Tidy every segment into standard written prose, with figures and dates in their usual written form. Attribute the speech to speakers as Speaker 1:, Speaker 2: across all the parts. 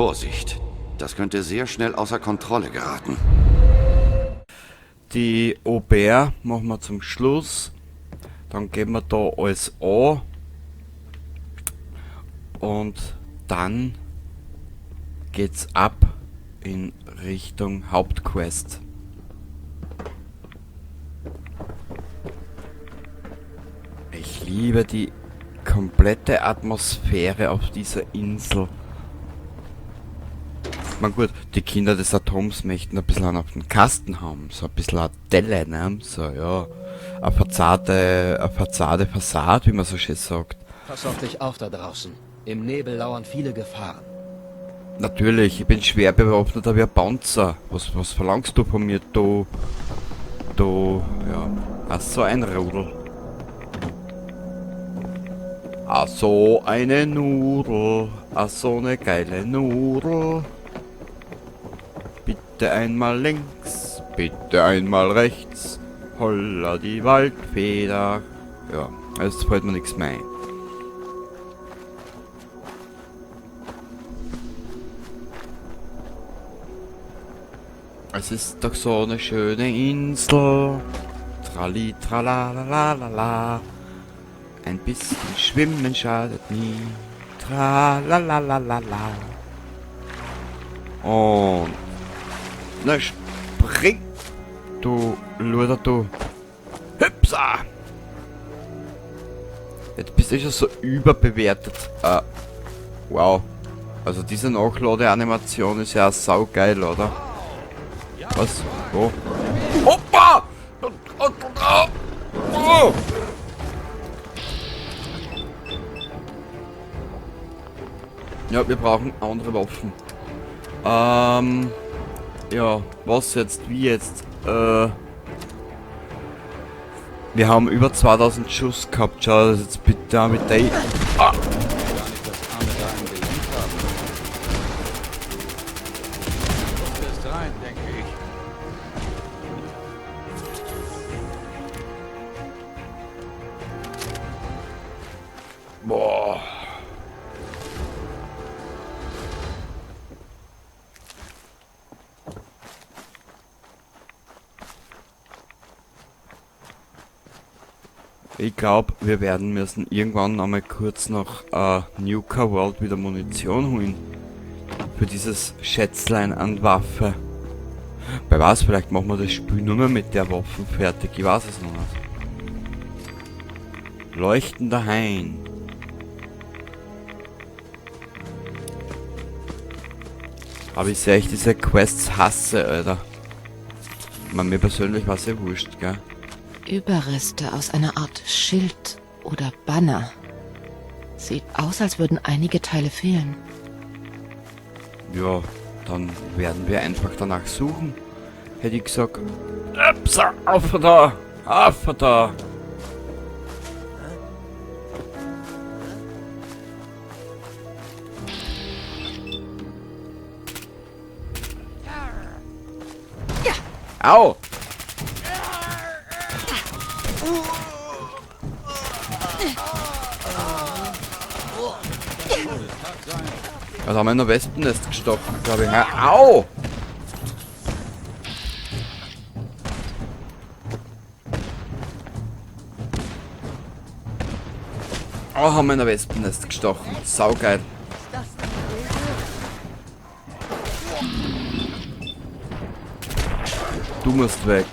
Speaker 1: Vorsicht, das könnte sehr schnell außer Kontrolle geraten.
Speaker 2: Die Aubert machen wir zum Schluss. Dann geben wir da alles an. Und dann geht's ab in Richtung Hauptquest. Ich liebe die komplette Atmosphäre auf dieser Insel. Na gut, die Kinder des Atoms möchten ein bisschen auf den Kasten haben, so ein bisschen eine Delle, ne? So, ja, eine Fassade, wie man so schön sagt.
Speaker 3: Pass auf dich auf da draußen. Im Nebel lauern viele Gefahren.
Speaker 2: Natürlich, ich bin schwer bewaffneter wie ein Panzer. Was verlangst du von mir, ja, hast so ein Rudel. Ah, so eine Nudel, ah, so eine geile Nudel. Bitte einmal links, bitte einmal rechts. Holla die Waldfeder. Ja, jetzt fällt mir nichts mehr ein. Es ist doch so eine schöne Insel. Trali tralalalala. Ein bisschen schwimmen schadet nie. Tralalalala. Und na spring, du Luder, du. Hüpsa! Jetzt bist du schon so überbewertet. Wow. Also diese Nachladeanimation ist ja saugeil, oder? Was? Wo? Hoppa! Oh! Ja, wir brauchen andere Waffen. Ja, was jetzt? Wie jetzt? Wir haben über 2000 Schuss gehabt. Schau das jetzt bitte mit der... Ah! Boah. Ich glaube, wir werden müssen irgendwann einmal kurz nach Nuka World wieder Munition holen. Für dieses Schätzlein an Waffe. Wer weiß, vielleicht machen wir das Spiel nur mehr mit der Waffe fertig. Ich weiß es noch nicht. Leuchtender Hain. Aber ich sehe, ich diese Quests hasse, Alter. Mir persönlich war es ja wurscht, gell?
Speaker 4: Überreste aus einer Art Schild oder Banner. Sieht aus, als würden einige Teile fehlen.
Speaker 2: Ja, dann werden wir einfach danach suchen. Hätte ich gesagt. Upsa, auf da! Auf da! Au! Da haben wir in ein Wespennest gestochen, glaube ich. Au! Oh, haben wir in ein Wespennest gestochen. Saugeil. Du musst weg.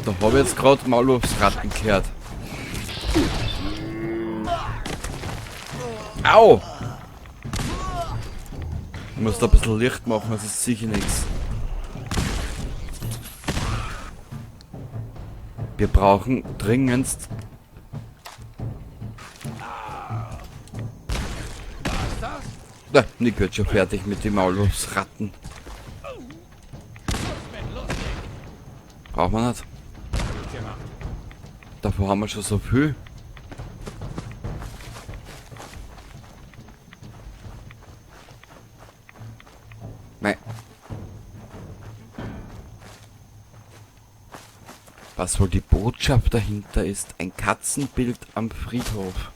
Speaker 2: Da habe ich jetzt gerade Maulwurfsratten gehört. Au! Ich muss da ein bisschen Licht machen, das ist sicher nichts. Wir brauchen dringendst... Na, Nick wird schon fertig mit den Maulwurfsratten. Brauchen wir nicht. Davor haben wir schon so viel. Nein. Was wohl die Botschaft dahinter ist. Ein Katzenbild am Friedhof.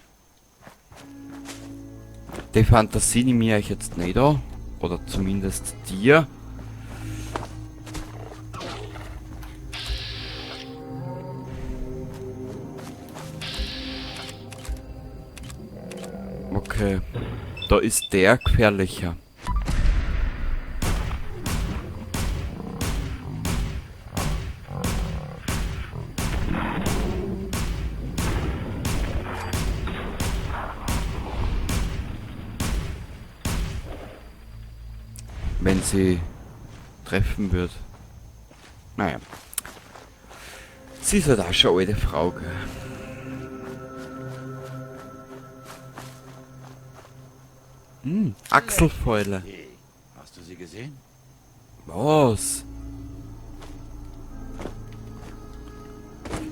Speaker 2: Die Fantasie nehme ich jetzt nicht an. Oder zumindest dir. Okay. Da ist der gefährlicher. Wenn sie treffen wird. Naja. Sie ist halt auch schon eine alte Frau, gell? Achselfäule.
Speaker 1: Hey, hast du sie gesehen?
Speaker 2: Was?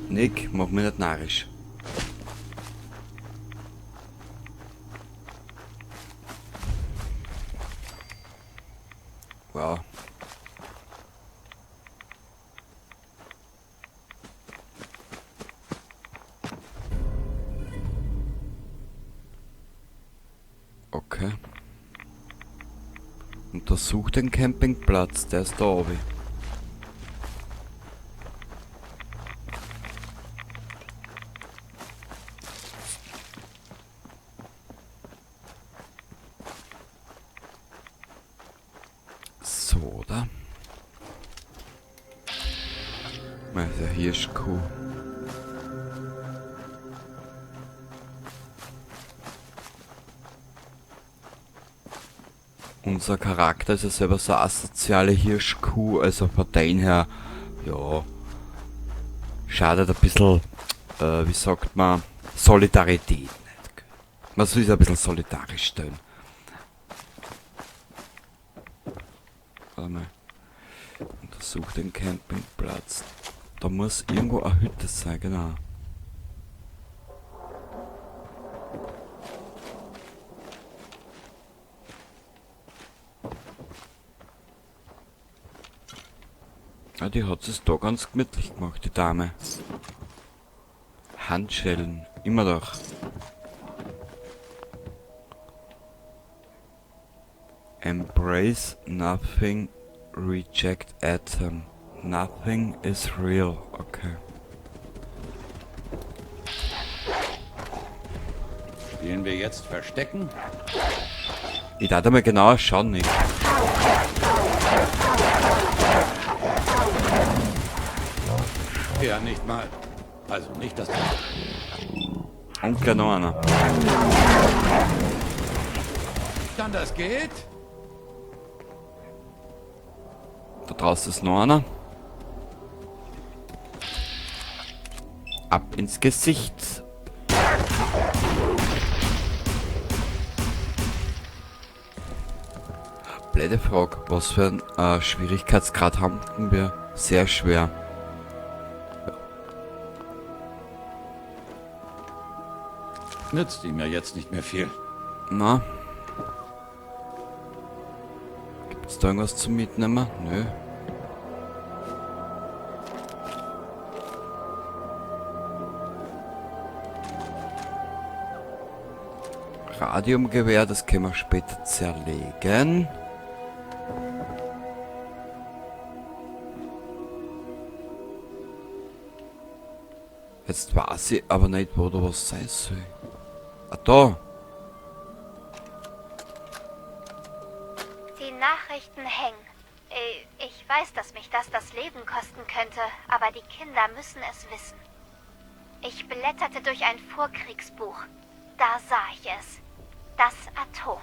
Speaker 2: Nick, mach mich nicht narrisch. Wow. Okay. Untersuch den Campingplatz, der ist da oben. So, da. Also hier ist Kuh. Unser Charakter ist ja selber so eine asoziale Hirschkuh, also von dem her, ja, schadet ein bisschen, wie sagt man, Solidarität nicht. Man soll sich ein bisschen solidarisch stellen. Warte mal. Untersuch den Campingplatz. Da muss irgendwo eine Hütte sein, genau. Ja, die hat es da ganz gemütlich gemacht, die Dame. Handschellen, immer doch. Embrace nothing, reject atom. Nothing is real, okay.
Speaker 1: Spielen wir jetzt Verstecken?
Speaker 2: Ich dachte mal genauer schauen nicht.
Speaker 1: Ja, nicht mal. Also nicht das.
Speaker 2: Und gleich noch einer.
Speaker 1: Dann das geht?
Speaker 2: Da draußen ist noch einer. Ab ins Gesicht. Blöde Frage, was für ein Schwierigkeitsgrad haben wir? Sehr schwer.
Speaker 1: Nützt ihm ja jetzt nicht mehr viel.
Speaker 2: Na? Gibt's da irgendwas zum Mitnehmen? Nö. Radiumgewehr, das können wir später zerlegen. Jetzt weiß ich aber nicht, wo da was sein soll. Ah, da.
Speaker 5: Die Nachrichten hängen. Ich weiß, dass mich das Leben kosten könnte, aber die Kinder müssen es wissen. Ich blätterte durch ein Vorkriegsbuch. Da sah ich es. Das Atom.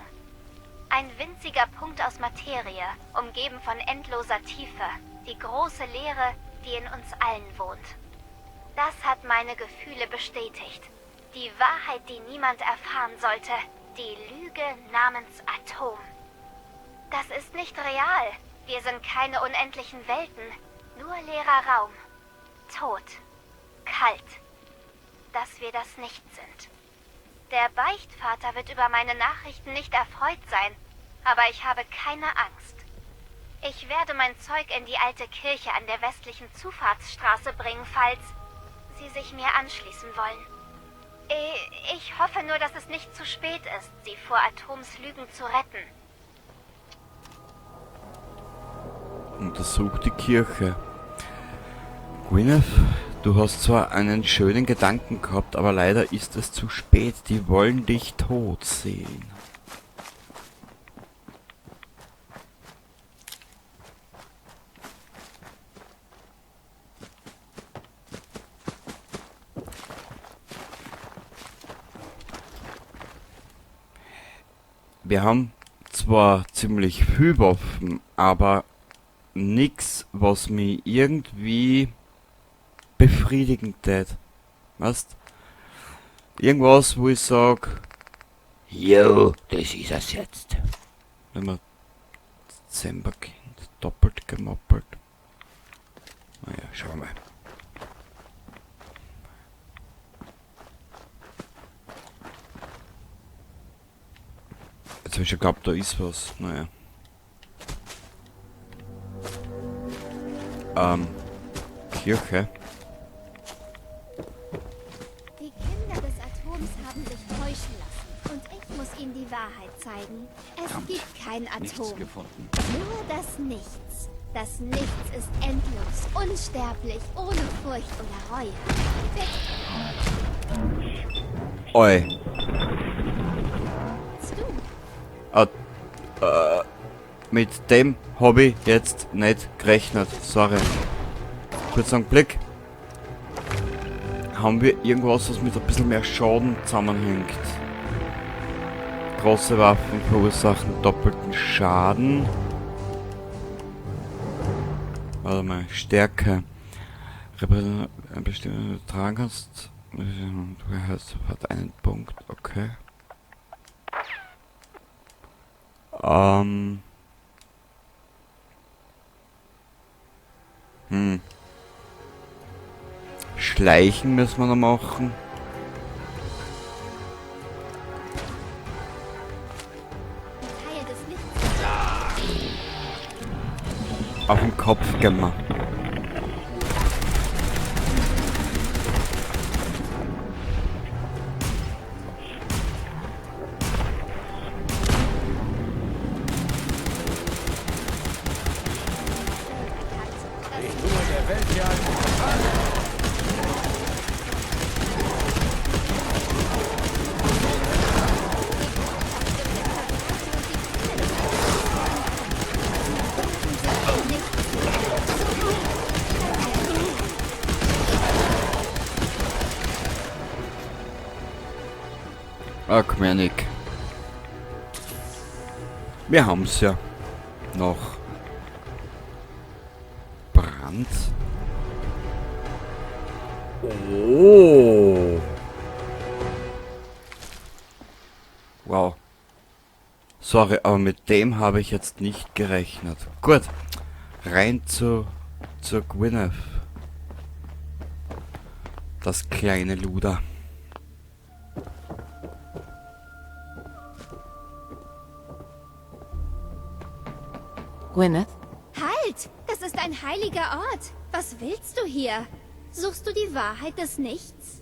Speaker 5: Ein winziger Punkt aus Materie, umgeben von endloser Tiefe. Die große Leere, die in uns allen wohnt. Das hat meine Gefühle bestätigt. Die Wahrheit, die niemand erfahren sollte. Die Lüge namens Atom. Das ist nicht real. Wir sind keine unendlichen Welten. Nur leerer Raum. Tot. Kalt. Dass wir das nicht sind. Der Beichtvater wird über meine Nachrichten nicht erfreut sein. Aber ich habe keine Angst. Ich werde mein Zeug in die alte Kirche an der westlichen Zufahrtsstraße bringen, falls Sie sich mir anschließen wollen. Ich hoffe nur, dass es nicht zu spät ist, Sie vor Atoms Lügen zu retten.
Speaker 2: Untersuch die Kirche. Gwyneth, du hast zwar einen schönen Gedanken gehabt, aber leider ist es zu spät. Die wollen dich tot sehen. Wir haben zwar ziemlich viel Waffen, aber nix, was mich irgendwie befriedigen tät. Weißt? Irgendwas, wo ich sag,
Speaker 6: Jo, das ist es jetzt.
Speaker 2: wenn man Dezemberkind doppelt gemoppelt. Naja, schauen wir mal. Jetzt hab ich schon geglaubt, da ist was. Naja. Kirche.
Speaker 7: Die Kinder des Atoms haben sich täuschen lassen und ich muss ihnen die Wahrheit zeigen. Es gibt kein Atom,
Speaker 3: gefunden.
Speaker 7: nur das Nichts. Das Nichts ist endlos, unsterblich, ohne Furcht oder Reue.
Speaker 2: Oi.
Speaker 7: Bist du?
Speaker 2: Mit dem habe ich jetzt nicht gerechnet. Sorry. Kurzen Blick. Haben wir irgendwas, was mit ein bisschen mehr Schaden zusammenhängt? Große Waffen verursachen doppelten Schaden. Warte mal, Stärke. Ein bestimmtes tragen kannst. Du hast hat einen Punkt, okay. Schleichen müssen wir noch machen.
Speaker 7: Teil des Nichts.
Speaker 2: Auf den Kopf gemacht. Ah, komm her, Nick. Wir haben's ja noch. Brand. Oh. Wow. Sorry, aber mit dem habe ich jetzt nicht gerechnet. Gut. Rein zur Gwyneth. Das kleine Luder.
Speaker 4: Gwyneth?
Speaker 7: Halt! Das ist ein heiliger Ort. Was willst du hier? Suchst du die Wahrheit des Nichts?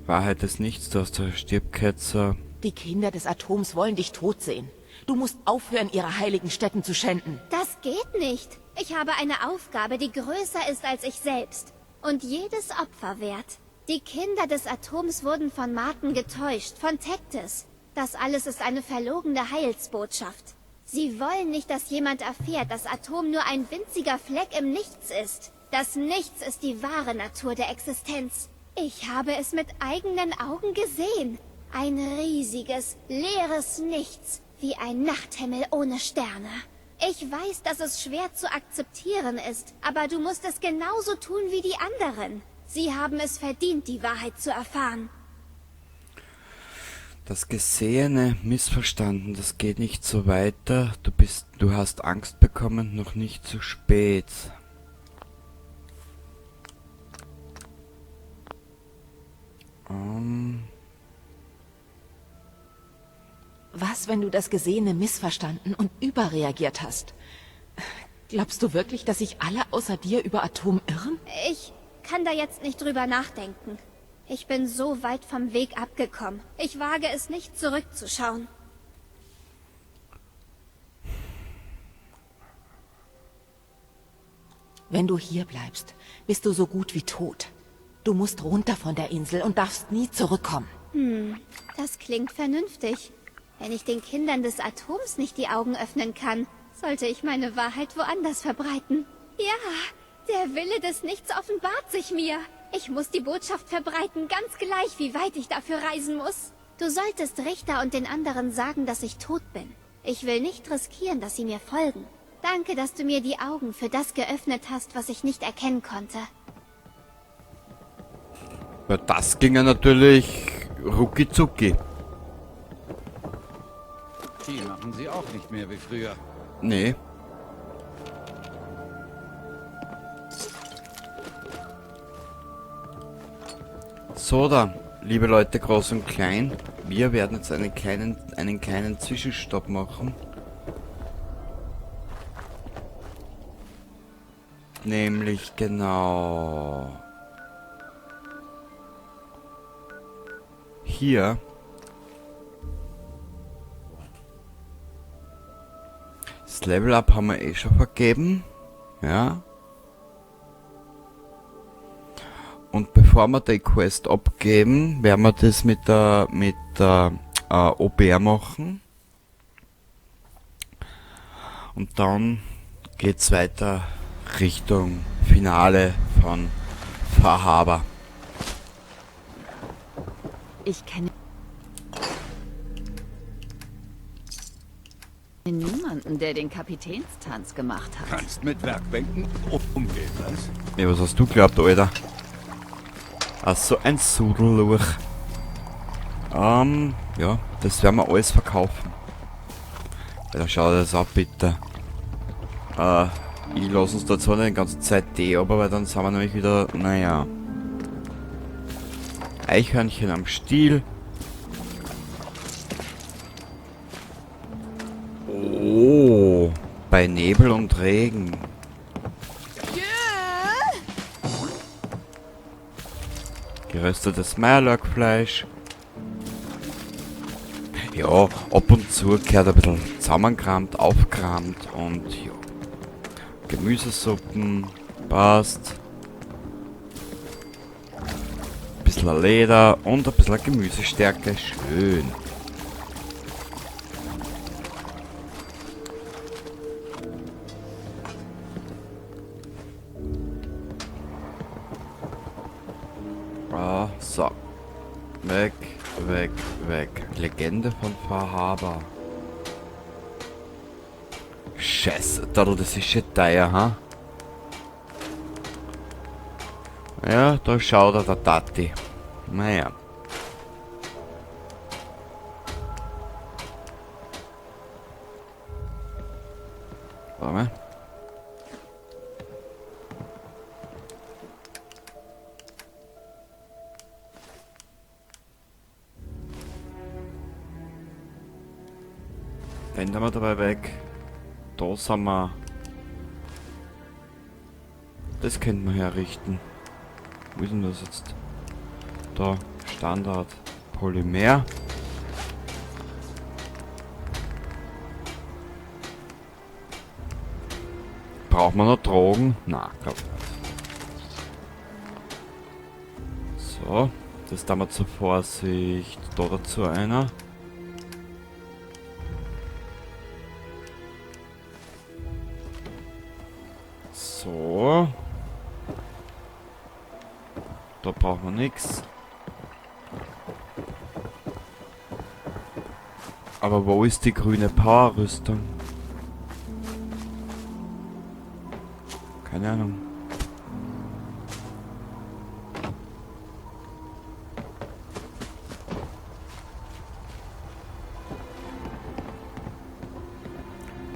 Speaker 2: Wahrheit ist nichts, du hast der Stirbketzer.
Speaker 4: Die Kinder des Atoms wollen dich tot sehen. Du musst aufhören, ihre heiligen Stätten zu schänden.
Speaker 7: Das geht nicht. Ich habe eine Aufgabe, die größer ist als ich selbst. Und jedes Opfer wert. Die Kinder des Atoms wurden von Martin getäuscht, von Tektis. Das alles ist eine verlogene Heilsbotschaft. Sie wollen nicht, dass jemand erfährt, dass Atom nur ein winziger Fleck im Nichts ist. Das Nichts ist die wahre Natur der Existenz. Ich habe es mit eigenen Augen gesehen. Ein riesiges, leeres Nichts, wie ein Nachthimmel ohne Sterne. Ich weiß, dass es schwer zu akzeptieren ist, aber du musst es genauso tun wie die anderen. Sie haben es verdient, die Wahrheit zu erfahren.
Speaker 2: Das Gesehene missverstanden, das geht nicht so weiter. Du hast Angst bekommen, noch nicht zu spät.
Speaker 4: Was, wenn du das Gesehene missverstanden und überreagiert hast? Glaubst du wirklich, dass sich alle außer dir über Atom irren?
Speaker 7: Ich kann da jetzt nicht drüber nachdenken. Ich bin so weit vom Weg abgekommen. Ich wage es nicht, zurückzuschauen.
Speaker 4: Wenn du hier bleibst, bist du so gut wie tot. Du musst runter von der Insel und darfst nie zurückkommen.
Speaker 7: Das klingt vernünftig. Wenn ich den Kindern des Atoms nicht die Augen öffnen kann, sollte ich meine Wahrheit woanders verbreiten. Ja, der Wille des Nichts offenbart sich mir. Ich muss die Botschaft verbreiten, ganz gleich, wie weit ich dafür reisen muss. Du solltest Richter und den anderen sagen, dass ich tot bin. Ich will nicht riskieren, dass sie mir folgen. Danke, dass du mir die Augen für das geöffnet hast, was ich nicht erkennen konnte.
Speaker 2: Weil das ging ja natürlich rucki zucki.
Speaker 8: Die machen sie auch nicht mehr wie früher.
Speaker 2: Nee. So dann, liebe Leute, groß und klein. Wir werden jetzt einen kleinen Zwischenstopp machen. Nämlich genau hier. Das Level Up haben wir eh schon vergeben. Ja. Und bevor wir die Quest abgeben, werden wir das mit der OBR machen. Und dann geht's weiter Richtung Finale von Fahrhaber.
Speaker 9: Ich kenne niemanden, der den Kapitänstanz gemacht hat.
Speaker 8: Kannst mit Werkbänken umgehen, was?
Speaker 2: Ja, was hast du geglaubt, Alter? Ach so, ein Sudelluch. Ja, das werden wir alles verkaufen. Ja, dann schau dir das ab, bitte. Ich lasse uns da zwar nicht die ganze Zeit aber weil dann sind wir nämlich wieder, naja. Eichhörnchen am Stiel. Oh, bei Nebel und Regen. Geröstetes Meierlackfleisch. Ja, ab und zu gehört ein bisschen zusammengekramt, aufgekramt und ja. Gemüsesuppen, passt. Bisschen Leder und ein bisschen Gemüsestärke, schön. So. Weg, weg, weg. Legende von Fahrhaber. Scheiße, das ist schon teuer, ha? Ja, da schaut er der Tati. Naja. Warte mal. Den haben wir dabei weg. Da sind wir. Das könnte man herrichten. Wo ist denn das jetzt? Da, Standard Polymer. Braucht man noch Drogen? Na, glaub nicht. So, das tun wir zur Vorsicht. Da dazu einer. So. Da brauchen wir nichts. Aber wo ist die grüne Powerrüstung? Keine Ahnung.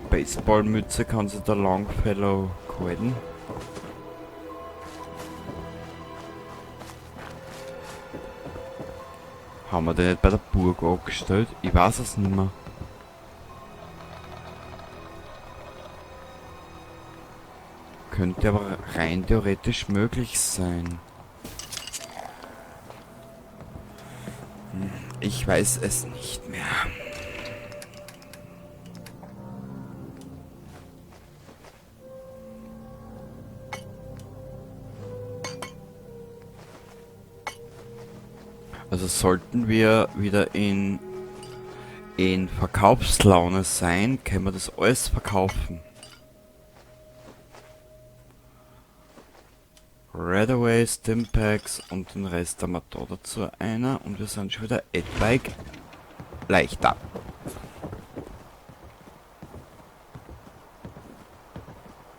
Speaker 2: Baseballmütze kann sich der Longfellow halten. Haben wir den nicht bei der Burg angestellt? Ich weiß es nicht mehr. könnte aber rein theoretisch möglich sein. Ich weiß es nicht mehr. Also sollten wir wieder in Verkaufslaune sein, können wir das alles verkaufen. Redaway, Stimpaks und den Rest haben wir da dazu einer und wir sind schon wieder etwaig leichter.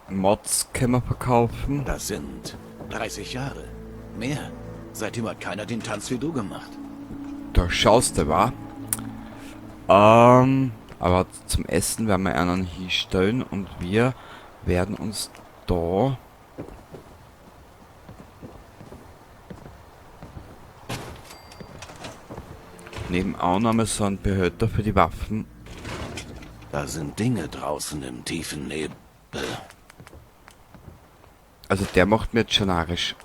Speaker 2: Mods können wir verkaufen.
Speaker 8: Das sind 30 Jahre. Mehr. Seitdem hat keiner den Tanz wie du gemacht.
Speaker 2: Da schaust du, wa? Aber zum Essen werden wir einen hinstellen und wir werden uns da nebenan haben wir so einen Behälter für die Waffen.
Speaker 8: Da sind Dinge draußen im tiefen Nebel.
Speaker 2: Also der macht mir jetzt schon narrisch.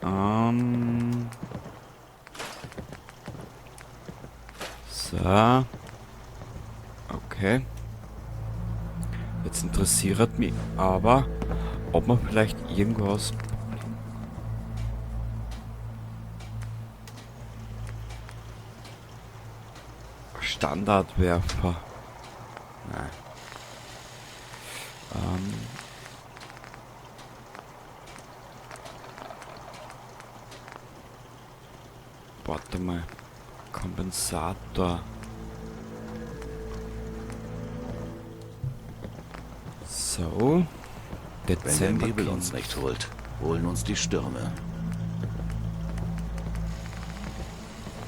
Speaker 2: So. Okay. Jetzt interessiert mich aber, ob man vielleicht irgendwas... Standardwerfer. Nein. Warte mal. Kompensator. So.
Speaker 8: Wenn der
Speaker 2: Dezember.
Speaker 8: Nebel uns nicht holt, holen uns die Stürme.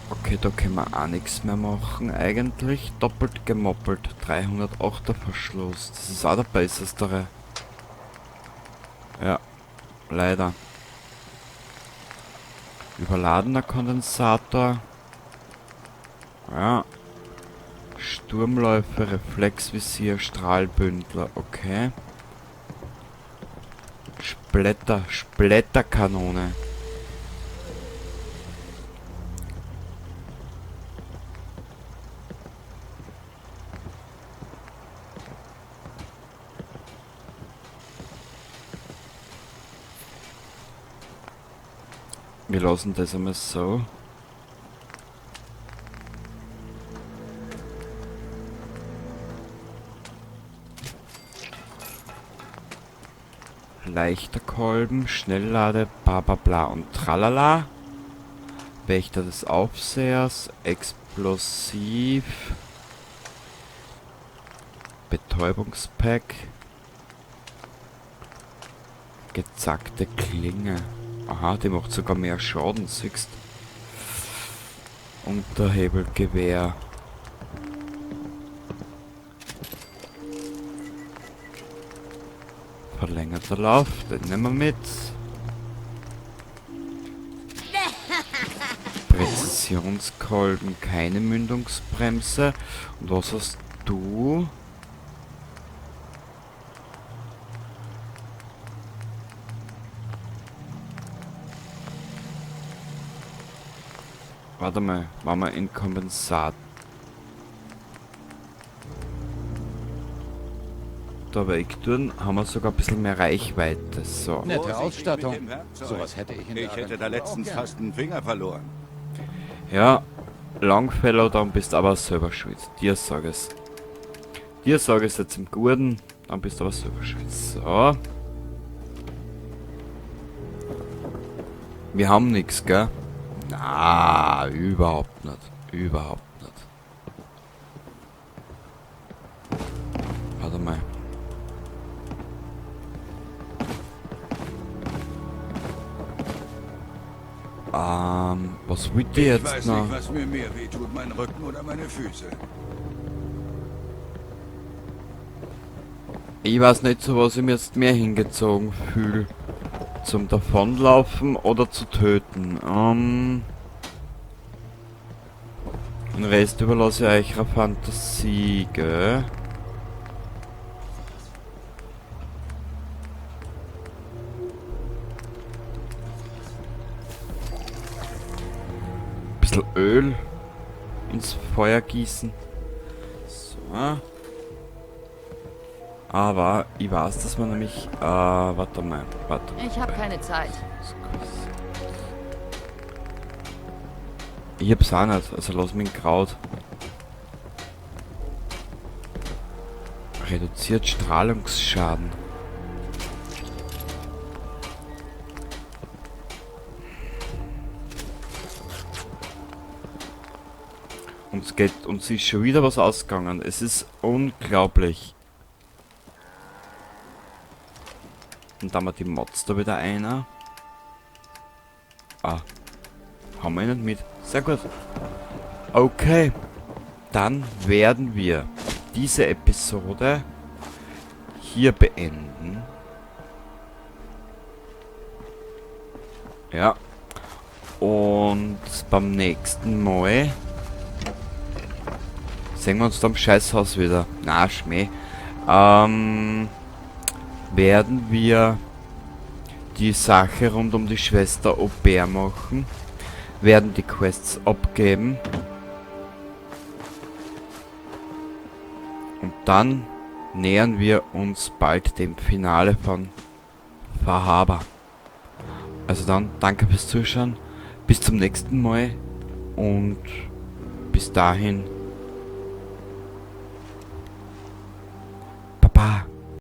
Speaker 2: Okay, da können wir auch nichts mehr machen eigentlich. Doppelt gemoppelt. 308er Verschluss. Das ist auch der bessere. Ja, leider. Überladener Kondensator. Ja. Sturmläufer, Reflexvisier, Strahlbündler. Okay. Splatterkanone. Wir lassen das einmal so. Leichter Kolben, Schnelllade, bla bla bla und tralala. Wächter des Aufsehers, Explosiv. Betäubungspack. Gezackte Klinge. Aha, die macht sogar mehr Schaden, siehst. Unterhebelgewehr. Verlängerter Lauf, den nehmen wir mit. Präzisionskolben, keine Mündungsbremse. Und was hast du? Warte mal, machen wir in Kompensat. Da weg tun, haben wir sogar ein bisschen mehr Reichweite. So.
Speaker 3: Nette Ausstattung. Sowas hätte ich in der
Speaker 8: Ich hätte da
Speaker 3: Agentur
Speaker 8: letztens
Speaker 3: auch gern.
Speaker 8: fast einen Finger verloren.
Speaker 2: Ja, Longfellow, dann bist du aber selber schuld. Dir sag es. Dir sag es jetzt im Guten, dann bist du aber selber schuld. So. Wir haben nichts, gell? Na, überhaupt nicht. Überhaupt nicht. Warte mal. Was will die
Speaker 8: Ich
Speaker 2: jetzt
Speaker 8: weiß
Speaker 2: noch?
Speaker 8: nicht, was mir mehr wehtut, mein Rücken oder meine Füße.
Speaker 2: Ich weiß nicht, zu was ich mir jetzt mehr hingezogen fühle. Zum Davonlaufen oder zu töten. Den Rest überlasse ich eurer Fantasie, gell? bisschen Öl ins Feuer gießen. So. Aber ich weiß, dass man nämlich... warte mal.
Speaker 9: Ich habe keine Zeit.
Speaker 2: Ich hab's auch nicht, also lass mich in Kraut. Reduziert Strahlungsschaden. Uns ist schon wieder was ausgegangen. Es ist unglaublich. Und dann haben wir die Mods da wieder einer. Ah. Haben wir ihn nicht mit. Sehr gut. Okay. Dann werden wir diese Episode hier beenden. Ja. Und beim nächsten Mal sehen wir uns da im Scheißhaus wieder. Na, Schmäh. Werden wir die Sache rund um die Schwester Au pair machen. Werden die Quests abgeben. Und dann nähern wir uns bald dem Finale von Fahrhaber. Also dann, danke fürs Zuschauen. Bis zum nächsten Mal. Und bis dahin. Baba.